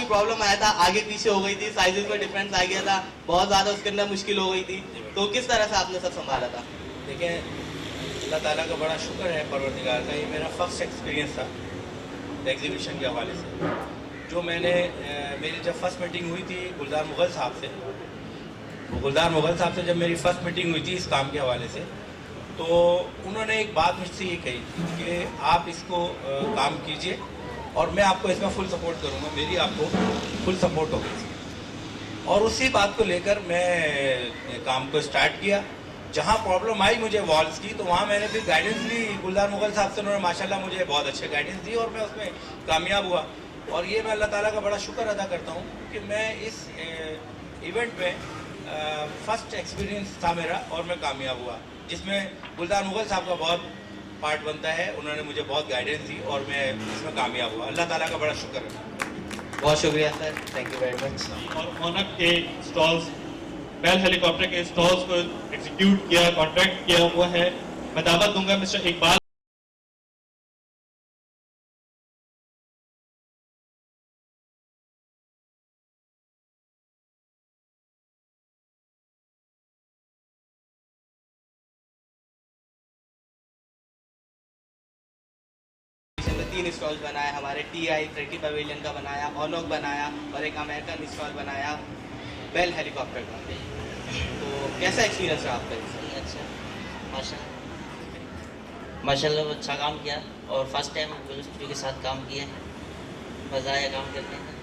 Problem आया था, आगे पीछे हो गई थी, साइजेस में डिफरेंस आ गया था, बहुत ज़्यादा उसके अंदर मुश्किल हो गई थी, तो किस तरह से आपने सब संभाला था? देखिए, अल्लाह ताला का बड़ा शुक्र है, परवरदिगार का। ये मेरा फर्स्ट एक्सपीरियंस था एग्जीबिशन के हवाले से। जो मैंने मेरी जब फर्स्ट मीटिंग हुई थी गुलजार मुग़ल साहब से, गुलजार मुग़ल साहब से जब मेरी फर्स्ट मीटिंग हुई थी इस काम के हवाले से, तो उन्होंने एक बात मुझसे ये कही थी कि आप इसको काम कीजिए और मैं आपको इसमें फुल सपोर्ट करूँगा, मेरी आपको फुल सपोर्ट होगी। और उसी बात को लेकर मैं काम को स्टार्ट किया। जहाँ प्रॉब्लम आई मुझे वॉल्स की, तो वहाँ मैंने फिर गाइडेंस ली गुलजार मुग़ल साहब से। उन्होंने माशाल्लाह मुझे बहुत अच्छे गाइडेंस दी और मैं उसमें कामयाब हुआ। और ये मैं अल्लाह ताला का बड़ा शुक्र अदा करता हूँ कि मैं इस इवेंट में फर्स्ट एक्सपीरियंस था मेरा और मैं कामयाब हुआ, जिसमें गुलजार मुग़ल साहब का बहुत पार्ट बनता है। उन्होंने मुझे बहुत गाइडेंस दी और मैं इसमें कामयाब हुआ। अल्लाह ताला का बड़ा शुक्र है। बहुत शुक्रिया sir, thank you very much. और ऑनक के स्टॉल्स, बेल हेलीकॉप्टर के स्टॉल्स को एग्जीक्यूट किया, कॉन्ट्रैक्ट किया हुआ है। मैं दावत दूंगा मिस्टर इकबाल में 3 स्टॉल बनाया, हमारे TI फ्रेटी पवेलियन का बनाया, ऑनोक बनाया और एक अमेरिकन स्टॉल बनाया बेल हेलीकॉप्टर का। तो कैसा एक्सपीरियंस रहा आपका इससे? अच्छा, माशाल्लाह माशाल्लाह अच्छा काम किया और फर्स्ट टाइम गुल स्टूडियो के साथ काम किए हैं। मज़ा आया काम करने में,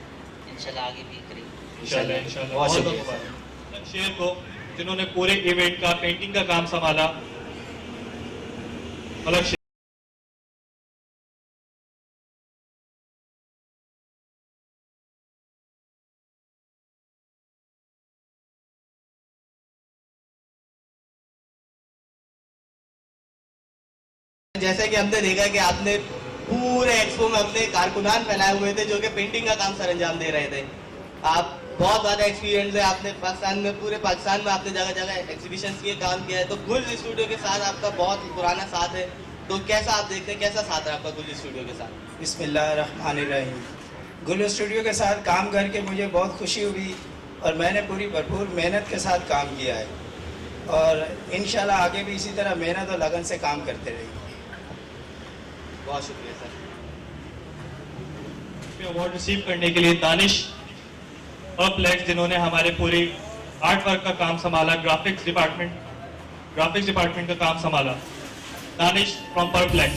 इंशाल्लाह आगे भी करेंगे। इंशाल्लाह बहुत बहुत शुक्रिया बहुत शेर को, जिन्होंने पूरे इवेंट का पेंटिंग का काम संभाला। अलग जैसे कि हमने देखा कि आपने पूरे एक्सपो में अपने कारकुनान फैलाए हुए थे जो कि पेंटिंग का काम सर अंजाम दे रहे थे। आप बहुत ज़्यादा एक्सपीरियंस है, आपने पाकिस्तान में, पूरे पाकिस्तान में आपने जगह जगह एग्जीबिशन किए, काम किया है। तो गुल स्टूडियो के साथ आपका बहुत पुराना साथ है, तो कैसा आप देखते हैं, कैसा साथ रहा आपका गुल स्टूडियो के साथ? बिस्मिल्लाहिर्रहमानिर्रहीम। गुल स्टूडियो के साथ काम करके मुझे बहुत खुशी हुई और मैंने पूरी भरपूर मेहनत के साथ काम किया है और इंशाल्लाह आगे भी इसी तरह मेहनत और लगन से काम करते रहेंगे। बहुत शुक्रिया सर। अवार्ड रिसीव करने के लिए दानिश परप्लेक्स, जिन्होंने हमारे पूरी आर्ट वर्क का काम संभाला, ग्राफिक्स डिपार्टमेंट का काम संभाला। Danish from perplex.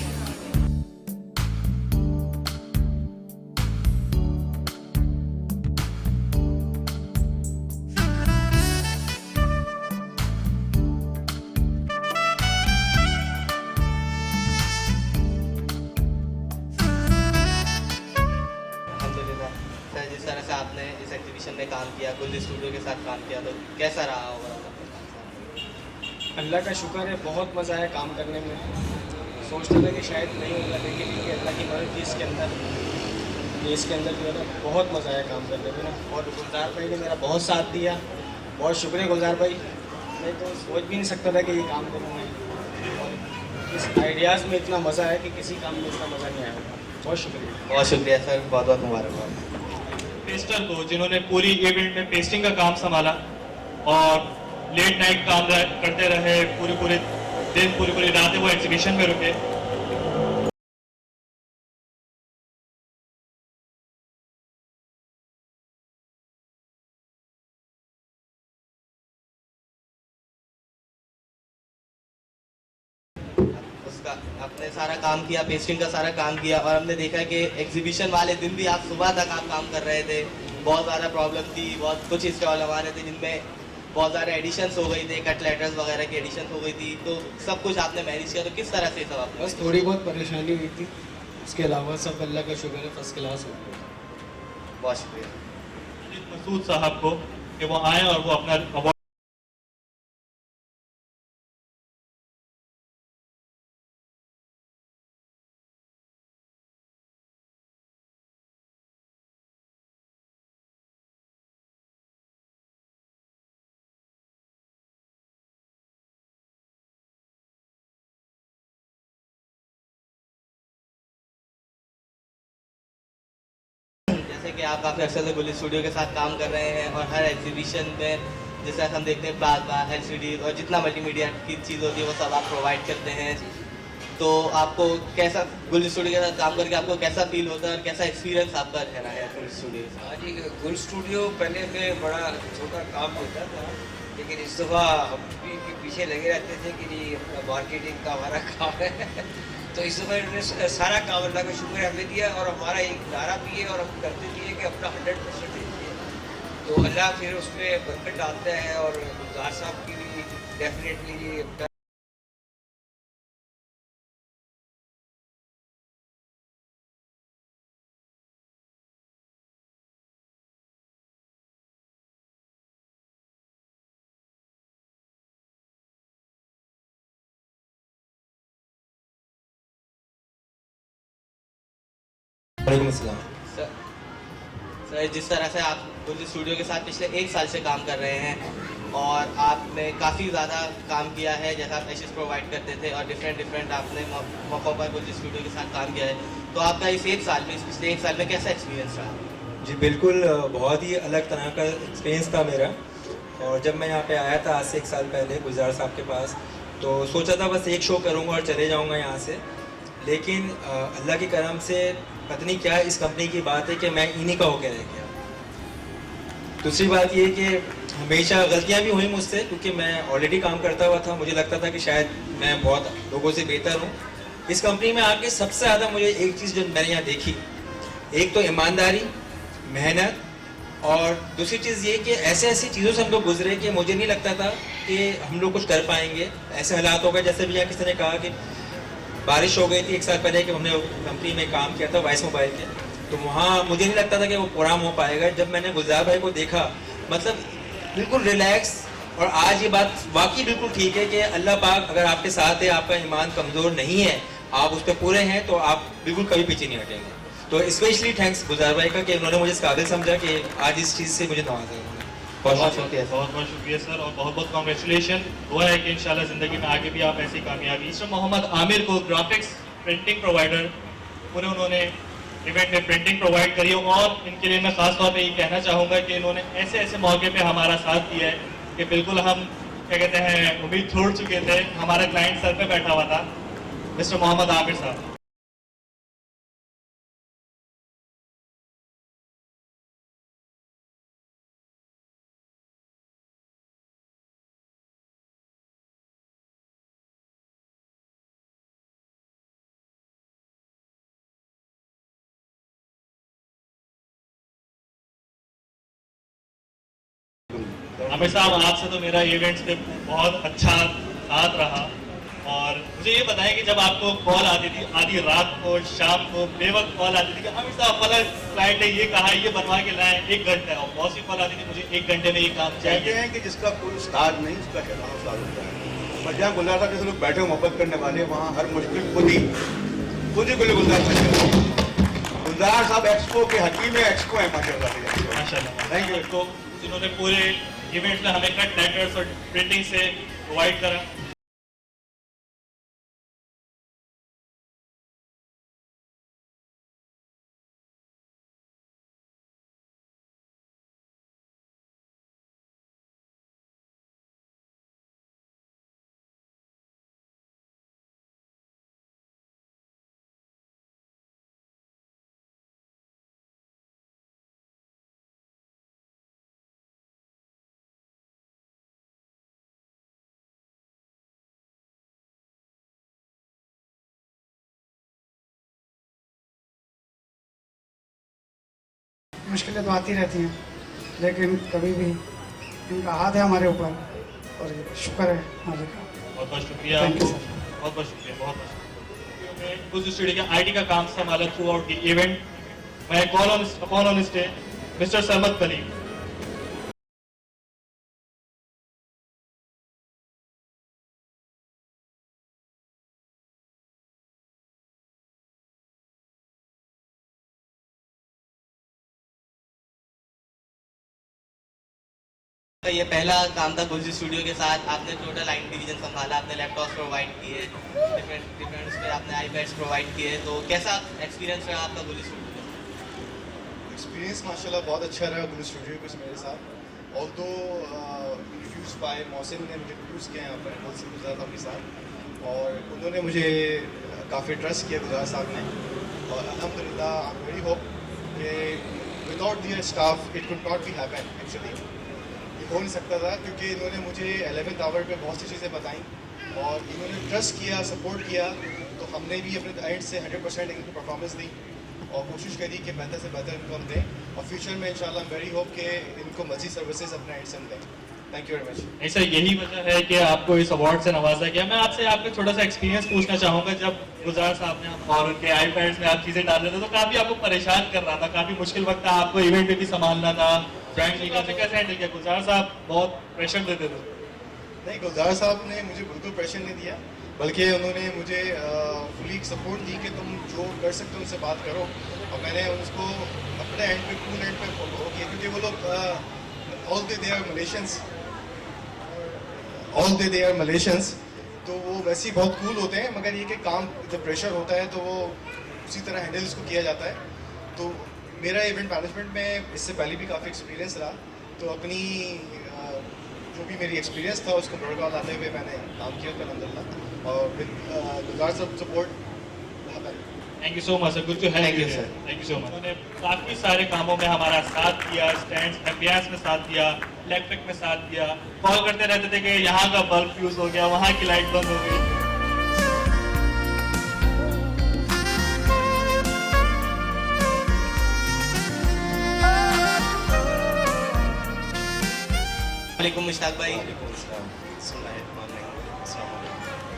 अल्हम्दुलिल्लाह सर, जिस तरह से आपने इस एग्जीबिशन में काम किया, गुल स्टूडियो के साथ काम किया, तो कैसा रहा होगा? अल्लाह का शुक्र है, बहुत मज़ा आया काम करने में। सोचते थे कि शायद नहीं होगा, लेकिन ये अल्लाह की मदद थी इसके अंदर जो है ना, बहुत मज़ा आया काम करने में ना। और गुलजार भाई ने मेरा बहुत साथ दिया, बहुत शुक्रिया गुलजार भाई। मैं तो सोच भी नहीं सकता था कि ये काम करूँगा और इस आइडियाज़ में इतना मज़ा आया कि किसी काम में इतना मज़ा नहीं आया होगा। बहुत शुक्रिया। बहुत शुक्रिया सर, बहुत बहुत मुबारकबाद। पेस्टर को, जिन्होंने पूरी इवेंट में पेस्टिंग का काम संभाला और लेट नाइट काम करते रहे, पूरे दिन, पूरी रातें वो एग्जीबिशन में रुके। उसका आपने सारा काम किया, पेस्टिंग का सारा काम किया और हमने देखा कि एग्जीबिशन वाले दिन भी आप सुबह तक आप काम कर रहे थे। बहुत ज़्यादा प्रॉब्लम थी, बहुत कुछ स्टॉल हमारे थे जिनमें बहुत ज़्यादा एडिशंस हो गई थी, कट लेटर्स वगैरह की एडिशन हो गई थी, तो सब कुछ आपने मैनेज किया। तो किस तरह से सब आपने? बस थोड़ी बहुत परेशानी हुई थी, उसके अलावा सब अल्लाह का शुक्र है, फर्स्ट क्लास हो गया। बहुत शुक्रिया। मसूद साहब को कि वो आए और वो अपना अवार्ड जैसे कि आप काफ़ी अरसे से गुल्ली स्टूडियो के साथ काम कर रहे हैं और हर एग्जीबिशन में जैसे हम देखते हैं प्लाज्मा, एलसीडी और जितना मल्टीमीडिया की चीज़ होती है वो सब आप प्रोवाइड करते हैं। तो आपको कैसा गुल्ली स्टूडियो के साथ काम करके आपको कैसा फील होता है और कैसा एक्सपीरियंस आपका रहना है गुल्ली स्टूडियो के साथ? हाँ जी, गुल स्टूडियो पहले में बड़ा छोटा काम होता था, लेकिन इस दफ़ा हम भी के पीछे लगे रहते थे कि नहीं अपना मार्केटिंग का हमारा काम है तो इस दफ़ा इन्होंने सारा काम अल्लाह का शुक्र है हमें दिया और हमारा एक नारा भी है और हम करते भी है कि अपना 100% दीजिए, तो अल्लाह फिर उसमें बरकत डालता है। और गुलजार साहब की भी डेफिनेटली अपना वालेकुम अस्सलाम। सर जिस तरह से आप गुल्ली स्टूडियो के साथ पिछले 1 साल से काम कर रहे हैं और आपने काफ़ी ज़्यादा काम किया है, जैसा आप एशेस प्रोवाइड करते थे और डिफरेंट आपने मौक़ों पर गुल्ली स्टूडियो के साथ काम किया है, तो आपका इस 1 साल में, इस पिछले 1 साल में कैसा एक्सपीरियंस रहा? जी बिल्कुल, बहुत ही अलग तरह का एक्सपीरियंस था मेरा। और जब मैं यहाँ पे आया था आज से 1 साल पहले गुलजार साहब के पास, तो सोचा था बस एक शो करूँगा और चले जाऊँगा यहाँ से, लेकिन अल्लाह की करम से पता नहीं क्या इस कंपनी की बात है कि मैं इन्हीं का होकर रह गया। दूसरी बात ये कि हमेशा गलतियाँ भी हुई मुझसे, क्योंकि मैं ऑलरेडी काम करता हुआ था, मुझे लगता था कि शायद मैं बहुत लोगों से बेहतर हूँ। इस कंपनी में आके सबसे ज़्यादा मुझे एक चीज़ जो मैंने यहाँ देखी, एक तो ईमानदारी, मेहनत, और दूसरी चीज़ ये कि ऐसी चीज़ों से हम लोग गुजरे कि मुझे नहीं लगता था कि हम लोग कुछ कर पाएंगे। ऐसे हालात हो गए, जैसे भी यहाँ किसी ने कहा कि बारिश हो गई थी 1 साल पहले कि हमने कंपनी में काम किया था वॉइस मोबाइल के, तो वहाँ मुझे नहीं लगता था कि वो प्रोग्राम हो पाएगा। जब मैंने गुलजार भाई को देखा, मतलब बिल्कुल रिलैक्स, और आज ये बात वाकई बिल्कुल ठीक है कि अल्लाह पाक अगर आपके साथ है, आपका ईमान कमज़ोर नहीं है, आप उस पर पूरे हैं, तो आप बिल्कुल कभी पीछे नहीं हटेंगे। तो स्पेशली थैंक्स गुलजार भाई का कि उन्होंने मुझे इस काबिल समझा कि आज इस चीज़ से मुझे नवाजा उन्होंने। बहुत शुक्रिया। बहुत बहुत शुक्रिया सर, और बहुत बहुत कॉन्ग्रेचुलेशन। दुआ है कि इंशाल्लाह ज़िंदगी में आगे भी आप ऐसी कामयाबी। मिस्टर मोहम्मद आमिर को ग्राफिक्स प्रिंटिंग प्रोवाइडर पूरे उन्होंने इवेंट में प्रिंटिंग प्रोवाइड करी, और इनके लिए मैं खास तौर पे ये कहना चाहूँगा कि इन्होंने ऐसे मौके पे हमारा साथ दिया है कि बिल्कुल हम क्या कहते हैं उम्मीद छोड़ चुके थे, हमारा क्लाइंट सर पे बैठा हुआ था। मिस्टर मोहम्मद आमिर साहब। आमिर साहब, आपसे तो मेरा इवेंट्स पे बहुत अच्छा साथ रहा, और मुझे ये बताएं कि जब आपको कॉल आती थी आधी रात को, शाम को बेवक्त कॉल आती थी कि आमिर साहब फला क्लाइंट ने ये कहा, ये बनवा के लाए 1 घंटा, और बहुत सी कॉल आती थी मुझे 1 घंटे में ये काम कहते चाहिए। हैं कि जिसका कोई उस्ताद नहीं उसका कहना उस्ताद होता है। पर जहाँ गुलजार साहब जैसे लोग बैठे मोहब्बत करने वाले, वहाँ हर मुश्किल खुद ही गुलजार साहब एक्सपो के हकीम एक्सपो है माशाल्लाह। माशाल्लाह। Thank you. तो जिन्होंने पूरे इवेंट में हमें कट लेटर्स और प्रिंटिंग से प्रोवाइड करा। मुश्किलें तो आती रहती हैं, लेकिन कभी भी इनका हाथ है हमारे ऊपर, और ये शुक्र है मालिक का। बहुत बहुत शुक्रिया, Thank you, sir. बहुत बहुत शुक्रिया, बहुत बहुत शुक्रिया। कुछ स्टूडियो के आईटी का काम संभाला थ्रू आउट द इवेंट। मैं call on stage mister Sarmad Kaleem. ये पहला काम था गुल्जी स्टूडियो के साथ, आपने टोटल लाइन डिवीजन संभाला, आपने लैपटॉप्स प्रोवाइड किए, डिफरेंट उस पर आपने आईपैड्स प्रोवाइड किए, तो कैसा एक्सपीरियंस रहा आपका गुल्जी स्टूडियो के साथ? एक्सपीरियंस माशाल्लाह बहुत अच्छा रहा गुल स्टूडियो के मेरे साथ। ऑल्दो इंट्रोड्यूस बाय मोहसिन ने मुझे इंट्रोड्यूस किया यहाँ पर मोहसिन गुलजार साहब के साथ, और उन्होंने मुझे काफ़ी ट्रस्ट किया गुलजार साहब ने, और अल्हम्दुलिल्लाह आई एम वेरी होप कि without their staff it could not be happen. Actually ये हो नहीं सकता था, क्योंकि इन्होंने मुझे 11th आवर पे बहुत सी चीज़ें बताई और इन्होंने ट्रस्ट किया, सपोर्ट किया, तो हमने भी अपने एंड से 100% इनको परफॉर्मेंस दी और कोशिश करी कि बेहतर से बेहतर इनको हम दें, और फ्यूचर में इंशाल्लाह वेरी होप कि इनको मज़ीद सर्विसेज अपने एंड से हम दें। Thank you very much. नहीं सर, यही वजह है कि आपको इस अवार्ड से नवाजा गया। मैं आपसे आपका छोटा सा एक्सपीरियंस पूछना चाहूँगा। जब गुलजार साहब ने और उनके आईपैड्स में आप चीज़ें डाल रहे थे तो काफ़ी आपको परेशान कर रहा था, काफ़ी मुश्किल वक्त था, आपको इवेंट में भी संभालना था, ड्राइंग लीग आपने कैसे हैंडल किया? गुलजार साहब बहुत प्रेशर देते थे। नहीं, गुलजार साहब ने मुझे बिल्कुल प्रेशर नहीं दिया, बल्कि उन्होंने मुझे फुली सपोर्ट दी कि तुम जो कर सकते हो उनसे बात करो, और मैंने उसको अपने एंड पे कूल एंड पे फॉलो किया, क्योंकि वो लोग ऑल दे आर मलेशियंस, तो वो वैसे ही बहुत कूल होते हैं, मगर ये कि काम जब प्रेशर होता है तो वो उसी तरह हैंडल इसको किया जाता है। तो मेरा इवेंट मैनेजमेंट में इससे पहले भी काफ़ी एक्सपीरियंस रहा, तो अपनी जो भी मेरी एक्सपीरियंस था उसको बरकरार लाते हुए मैंने काम किया अल्हम्दुलिल्लाह, और with Gulzar sahab support. Thank you so much sir, good to have you sir. Thank you so much. उन्होंने काफ़ी सारे कामों में हमारा साथ दिया, स्टैंड्स एम्बियंस में साथ दिया, इलेक्ट्रिक में साथ दिया, कॉल करते रहते थे कि यहाँ का बल्ब फ्यूज हो गया, वहाँ की लाइट बंद हो गई। वालेकुम मुश्ताक भाई।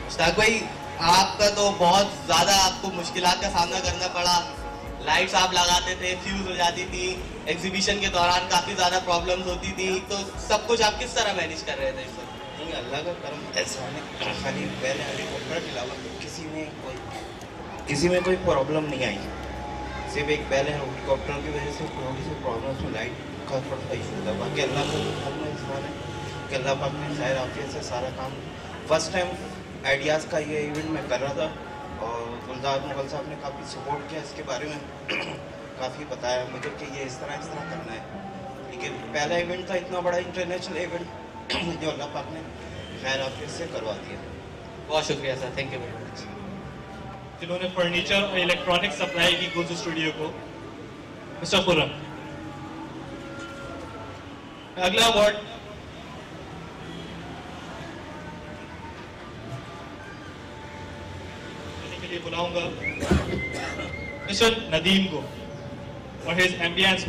मुश्ताक भाई, आपका तो बहुत ज़्यादा आपको मुश्किलात का सामना करना पड़ा। लाइट्स आप लगाते थे, फ्यूज हो जाती थी, एग्जीबिशन के दौरान काफ़ी ज़्यादा प्रॉब्लम्स होती थी, तो सब कुछ आप किस तरह मैनेज कर रहे थे इस वक्त? नहीं, अल्लाह का करम ऐसा है, खाली पहले हेलीकॉप्टर के अलावा किसी में कोई प्रॉब्लम नहीं आई। सिर्फ एक पहले हेलीकॉप्टर की वजह से थोड़ी सी प्रॉब्लम में लाइट का थोड़ा सा इशू था, बाकी अल्लाह का करम इंसान है कि अल्लाह पाक ने खैर आफियत से सारा काम। फर्स्ट टाइम आइडियाज़ का ये इवेंट मैं कर रहा था, और गुलजार मुगल साहब ने काफ़ी सपोर्ट किया इसके बारे में काफ़ी बताया मुझे कि ये इस तरह करना है। लेकिन पहला इवेंट था इतना बड़ा इंटरनेशनल इवेंट जो अल्लाह पाक ने खैर आफियत से करवा दिया। बहुत शुक्रिया sir, thank you very much. जिन्होंने फर्नीचर और इलेक्ट्रॉनिक सप्लाई की गुल्स स्टूडियो को, मिस्टर खुर्रम। अगला अवार्ड के लिए बुलाऊंगा मिस्टर नदीम को और हिज एम्बियंस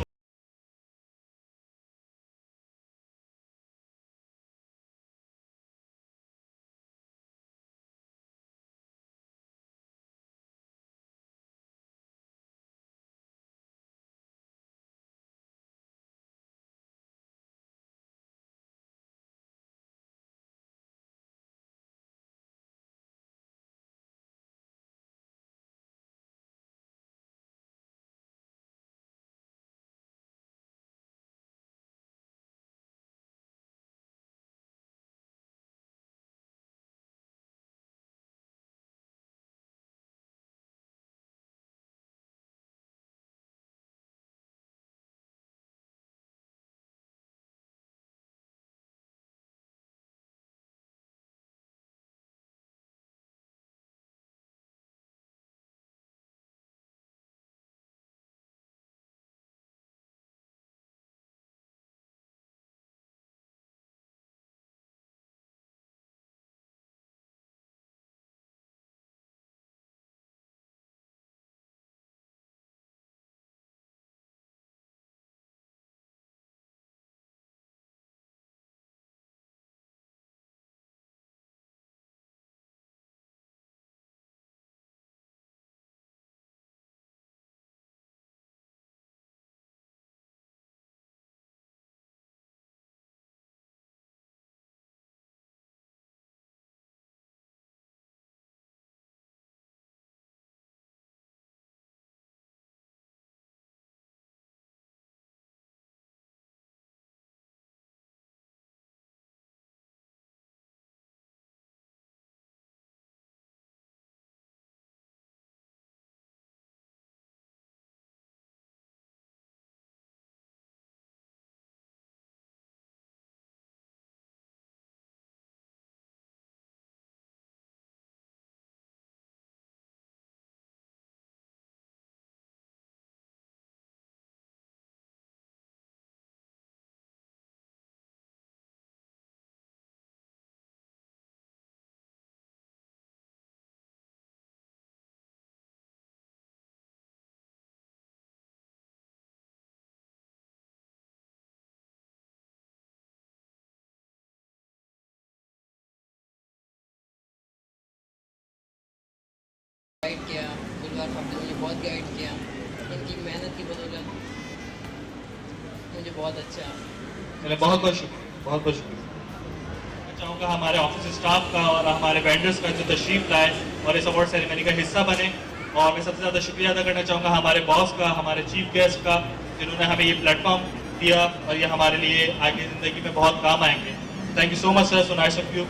बहुत अच्छा। चलिए बहुत बहुत शुक्रिया, बहुत बहुत शुक्रिया। मैं चाहूँगा हमारे ऑफिस स्टाफ का और हमारे वेंडर्स का जो तशरीफ लाए और इस अवार्ड सेरेमनी का हिस्सा बने, और मैं सबसे ज़्यादा शुक्रिया अदा करना चाहूँगा हमारे बॉस का, हमारे चीफ गेस्ट का, जिन्होंने हमें ये प्लेटफॉर्म दिया और ये हमारे लिए आगे ज़िंदगी में बहुत काम आएंगे। Thank you so much sir, so nice of you.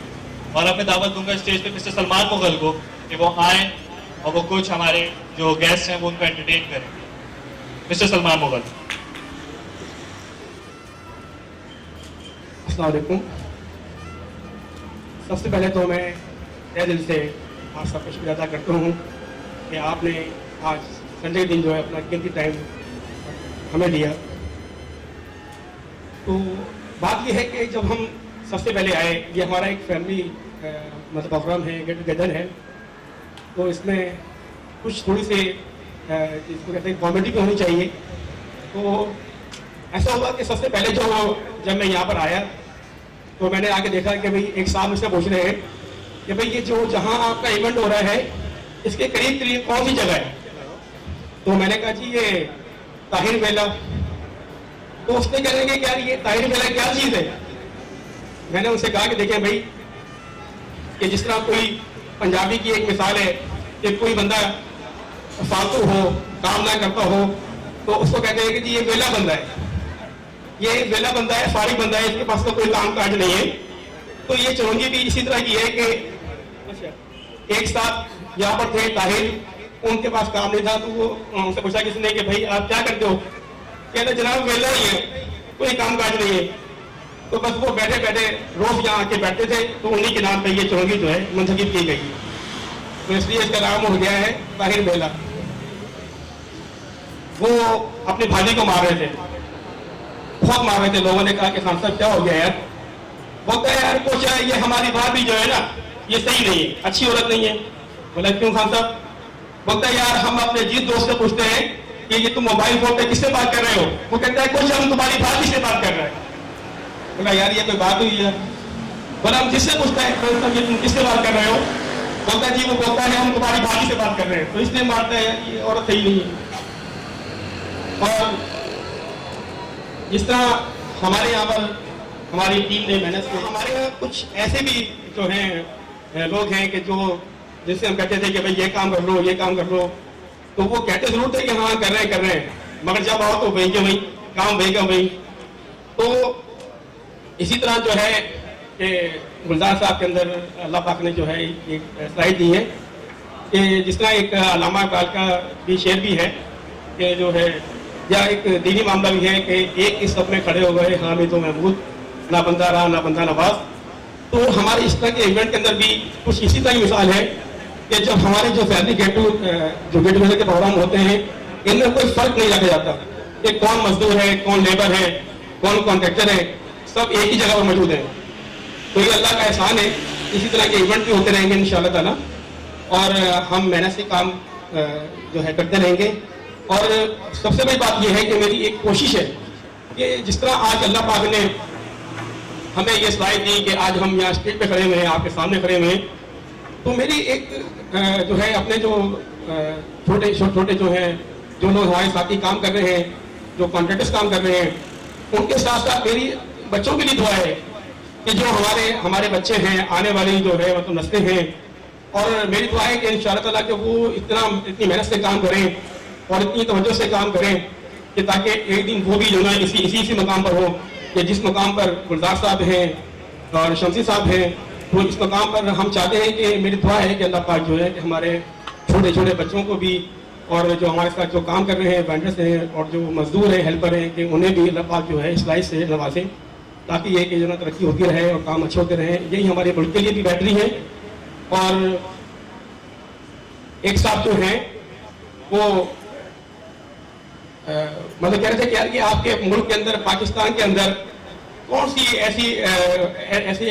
और अब मैं दावत दूंगा स्टेज पे मिस्टर सलमान मुगल को कि वो आए और वो कुछ हमारे जो गेस्ट हैं वो उनको एंटरटेन करें। मिस्टर सलमान मुगल। अस्सलाम वालेकुम। सबसे पहले तो मैं तहे दिल से आप सबका शुक्रिया अदा करता हूँ कि आपने आज संडे के दिन जो है अपना कीमती टाइम हमें दिया। तो बात यह है कि जब हम सबसे पहले आए, ये हमारा एक फैमिली मतलब प्रोग्राम है, गेट टुगेदर है, तो इसमें कुछ थोड़ी सी इसको कहते हैं कॉमेडी भी होनी चाहिए। तो ऐसा हुआ कि सबसे पहले जब मैं यहाँ पर आया तो मैंने आके देखा कि भाई एक साहब मुझसे पूछ रहे हैं कि भाई ये जो जहाँ आपका इवेंट हो रहा है इसके करीब करीब कौन सी जगह है। तो मैंने कहा जी ये ताहिर मेला। तो उसने कहने लगे कि यार ये ताहिर मेला क्या चीज़ है। मैंने उनसे कहा कि देखें भाई कि जिस तरह कोई पंजाबी की एक मिसाल है कि कोई बंदा फालतू हो, काम ना करता हो, तो उसको कहते हैं कि जी ये वेला बंदा है, ये वेला बंदा है, फारिग बंदा है, इसके पास तो कोई काम काज नहीं है। तो ये चौंगी भी इसी तरह की है कि एक साथ यहाँ पर थे ताहिर, उनके पास काम नहीं था, तो वो उनसे पूछा किसने कि भाई आप क्या करते हो। कहते जनाब वेला ही है, कोई काम काज नहीं है। तो बस वो बैठे बैठे रोज यहाँ आके बैठते थे, तो उन्हीं के नाम पे ये चौंगी जो है मुंतखब की गई। तो इसलिए इसका नाम हो गया है ताहिर मेला। वो अपने भाई को मार रहे थे, बहुत मार रहे थे। लोगों ने कहा कि खान साहब क्या हो गया यार। बोलता है यार कुछ है, ये हमारी बात भी जो है ना ये सही नहीं है, अच्छी औरत नहीं है। बोला क्यों खान साहब। बोलता है यार हम अपने जीत दोस्त से पूछते हैं कि ये तुम मोबाइल फोन पे किससे बात कर रहे हो। वो कहता है कुछ हम तुम्हारी भाभी से बात कर रहे हैं। बोला यार ये कोई बात हुई है। बोला हम जिससे पूछते हैं ये तुम किससे बात कर रहे हो। बोलता है जी वो बोलता है हम तुम्हारी भाभी से बात कर रहे हैं। तो इसलिए मारता है यार ये औरत सही नहीं है। और जिस तरह हमारे यहाँ पर हमारी टीम ने मेहनत की, हमारे यहाँ कुछ ऐसे भी जो हैं लोग हैं कि जो जिससे हम कहते थे कि भाई ये काम कर लो, ये काम कर लो, तो वो कहते जरूर थे कि हाँ कर रहे हैं, मगर जब आओ तो वही के वही काम वही का वही। तो इसी तरह जो है कि गुलजार साहब के अंदर अल्लाह पाक ने जो है एक स्लाइड दी है कि जिस तरह एक अल्लामा इकबाल का भी शेर भी है कि जो है, या एक दीनी मामला भी है कि एक इस सब में खड़े हो गए हामी तो महमूद, ना बंदा रहा ना बंदा नवाज। तो हमारे इस तरह के इवेंट के अंदर भी कुछ इसी तरह की मिसाल है कि जब हमारे जो फैमिली गेट टुगेदर के प्रोग्राम होते हैं इनमें कोई फर्क नहीं रखा जाता कि कौन मजदूर है, कौन लेबर है, कौन कॉन्ट्रैक्टर है, सब एक ही जगह पर मौजूद है। तो ये अल्लाह का एहसान है। इसी तरह के इवेंट भी होते रहेंगे इंशाअल्लाह ताला, और हम मेहनत से काम जो है करते रहेंगे। और सबसे बड़ी बात यह है कि मेरी एक कोशिश है कि जिस तरह आज अल्लाह पाक ने हमें ये सलाह दी कि आज हम यहाँ स्टेज पे खड़े हुए हैं, आपके सामने खड़े हुए हैं, तो मेरी एक जो है अपने जो छोटे छोटे जो हैं, जो लोग हमारे साथी काम कर रहे हैं, जो कॉन्ट्रैक्टर्स काम कर रहे हैं, उनके साथ साथ मेरी बच्चों के लिए दुआ है कि जो हमारे बच्चे हैं, आने वाली जो है मतलब नस्लें हैं, और मेरी दुआ है कि इंशाअल्लाह ताला कि वो इतनी मेहनत से काम करें और इतनी तवज्जो से काम करें कि ताकि एक दिन वो भी जो है इसी मकाम पर हो कि जिस मकाम पर गुलजार साहब हैं और शमसी साहब हैं, तो इस मकाम पर हम चाहते हैं कि मेरी दुआ है कि अल्लाह पाक जो है कि हमारे छोटे छोटे बच्चों को भी और जो हमारे साथ जो काम कर रहे हैं, वेंडर्स हैं और जो मजदूर हैं, हेल्पर हैं, कि उन्हें भी अल्लाह पाक जो है इस लाइफ से नवाजें, ताकि ये कि जो है तरक्की होती रहे और काम अच्छे होते रहें। यही हमारे मुल्क के लिए भी बेहतरी है। और एक साहब जो हैं वो मतलब कह रहे थे कि यार कि आपके मुल्क के अंदर, पाकिस्तान के अंदर कौन सी ऐसी